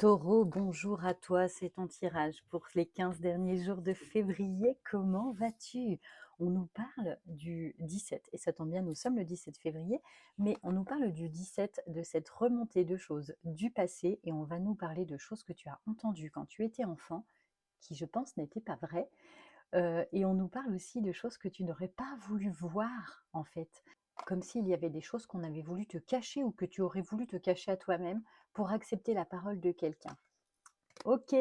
Taureau, bonjour à toi, c'est ton tirage pour les 15 derniers jours de février. Comment vas-tu? On nous parle du 17, et ça tombe bien, nous sommes le 17 février, mais on nous parle du 17, de cette remontée de choses du passé, et on va nous parler de choses que tu as entendues quand tu étais enfant, qui je pense n'étaient pas vraies, et on nous parle aussi de choses que tu n'aurais pas voulu voir en fait, comme s'il y avait des choses qu'on avait voulu te cacher ou que tu aurais voulu te cacher à toi-même pour accepter la parole de quelqu'un. Ok,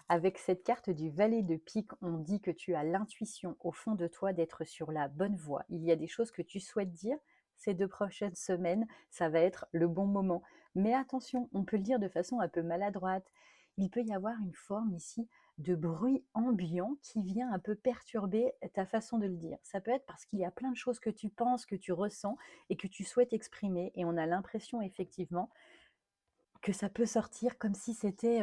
avec cette carte du valet de pique, on dit que tu as l'intuition au fond de toi d'être sur la bonne voie. Il y a des choses que tu souhaites dire. Ces 2 prochaines semaines, ça va être le bon moment. Mais attention, on peut le dire de façon un peu maladroite. Il peut y avoir une forme ici de bruit ambiant qui vient un peu perturber ta façon de le dire. Ça peut être parce qu'il y a plein de choses que tu penses, que tu ressens et que tu souhaites exprimer. Et on a l'impression effectivement que ça peut sortir comme si c'était,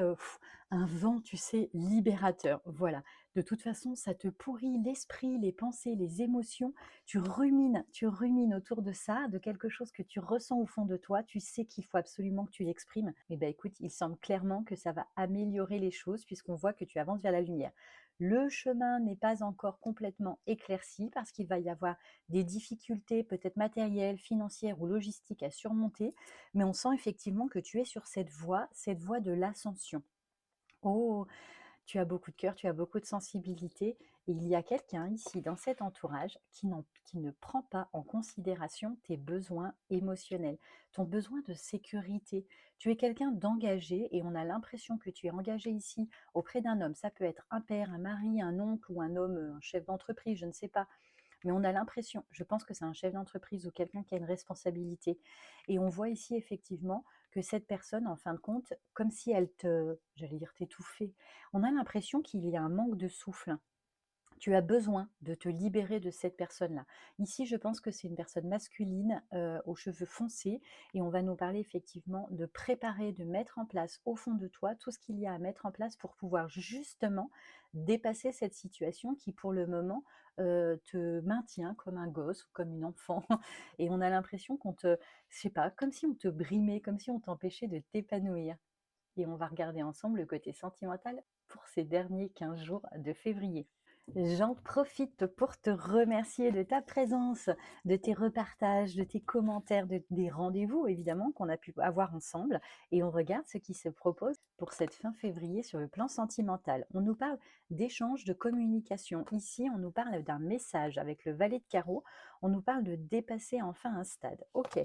un vent, tu sais, libérateur. Voilà. De toute façon, ça te pourrit l'esprit, les pensées, les émotions. Tu rumines autour de ça, de quelque chose que tu ressens au fond de toi. Tu sais qu'il faut absolument que tu l'exprimes. Eh ben, écoute, il semble clairement que ça va améliorer les choses puisqu'on voit que tu avances vers la lumière. Le chemin n'est pas encore complètement éclairci parce qu'il va y avoir des difficultés peut-être matérielles, financières ou logistiques à surmonter, mais on sent effectivement que tu es sur cette voie de l'ascension. Oh, tu as beaucoup de cœur, tu as beaucoup de sensibilité, et il y a quelqu'un ici dans cet entourage qui ne prend pas en considération tes besoins émotionnels, ton besoin de sécurité. Tu es quelqu'un d'engagé et on a l'impression que tu es engagé ici auprès d'un homme. Ça peut être un père, un mari, un oncle ou un homme, un chef d'entreprise, je ne sais pas. Mais on a l'impression, je pense que c'est un chef d'entreprise ou quelqu'un qui a une responsabilité. Et on voit ici effectivement que cette personne, en fin de compte, comme si elle j'allais dire t'étouffait, on a l'impression qu'il y a un manque de souffle. Tu as besoin de te libérer de cette personne-là. Ici, je pense que c'est une personne masculine aux cheveux foncés et on va nous parler effectivement de préparer, de mettre en place au fond de toi tout ce qu'il y a à mettre en place pour pouvoir justement dépasser cette situation qui pour le moment te maintient comme un gosse ou comme une enfant. Et on a l'impression je sais pas, comme si on te brimait, comme si on t'empêchait de t'épanouir. Et on va regarder ensemble le côté sentimental pour ces derniers 15 jours de février. J'en profite pour te remercier de ta présence, de tes repartages, de tes commentaires, des rendez-vous évidemment qu'on a pu avoir ensemble. Et on regarde ce qui se propose pour cette fin février sur le plan sentimental. On nous parle d'échange, de communication. Ici, on nous parle d'un message avec le valet de carreau. On nous parle de dépasser enfin un stade. Ok.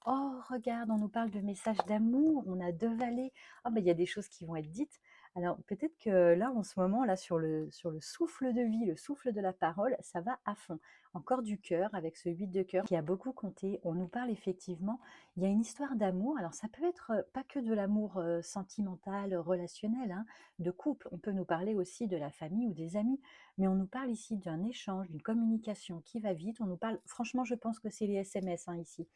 Oh, regarde, on nous parle de message d'amour. On a 2 valets. Ah, ben, il y a des choses qui vont être dites. Alors peut-être que là, en ce moment, là, sur le souffle de vie, le souffle de la parole, ça va à fond. Encore du cœur, avec ce 8 de cœur qui a beaucoup compté. On nous parle effectivement, il y a une histoire d'amour. Alors ça peut être pas que de l'amour sentimental, relationnel, hein, de couple. On peut nous parler aussi de la famille ou des amis. Mais on nous parle ici d'un échange, d'une communication qui va vite. On nous parle, franchement, je pense que c'est les SMS hein, ici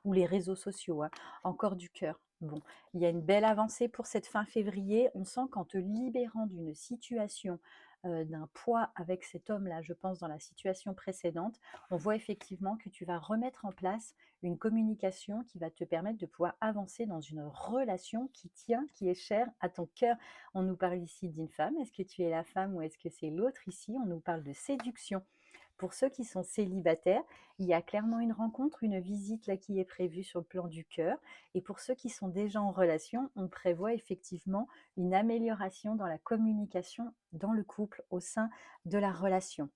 ou les réseaux sociaux, hein. Encore du cœur. Bon, il y a une belle avancée pour cette fin février. On sent qu'en te libérant d'une situation, d'un poids avec cet homme-là, je pense dans la situation précédente, on voit effectivement que tu vas remettre en place une communication qui va te permettre de pouvoir avancer dans une relation qui tient, qui est chère à ton cœur. On nous parle ici d'une femme. Est-ce que tu es la femme ou est-ce que c'est l'autre ici? On nous parle de séduction. Pour ceux qui sont célibataires, il y a clairement une rencontre, une visite là qui est prévue sur le plan du cœur. Et pour ceux qui sont déjà en relation, on prévoit effectivement une amélioration dans la communication dans le couple au sein de la relation.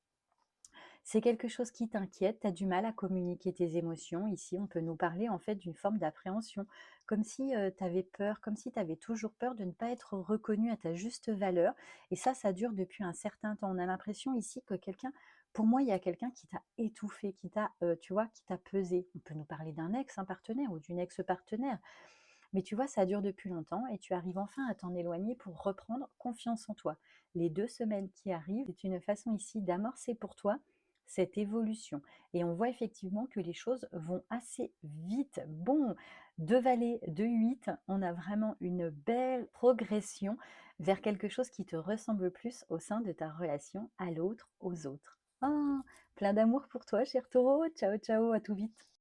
C'est quelque chose qui t'inquiète, tu as du mal à communiquer tes émotions. Ici, on peut nous parler en fait d'une forme d'appréhension, comme si tu avais peur, comme si tu avais toujours peur de ne pas être reconnu à ta juste valeur. Et ça dure depuis un certain temps. On a l'impression ici que pour moi, il y a quelqu'un qui t'a étouffé, qui t'a, tu vois, qui t'a pesé. On peut nous parler d'un ex, un partenaire ou d'une ex-partenaire. Mais tu vois, ça dure depuis longtemps et tu arrives enfin à t'en éloigner pour reprendre confiance en toi. Les 2 semaines qui arrivent, c'est une façon ici d'amorcer pour toi cette évolution. Et on voit effectivement que les choses vont assez vite. Bon, 2 valets, 2 8, on a vraiment une belle progression vers quelque chose qui te ressemble plus au sein de ta relation à l'autre, aux autres. Oh, plein d'amour pour toi, cher taureau. Ciao, ciao, à tout vite.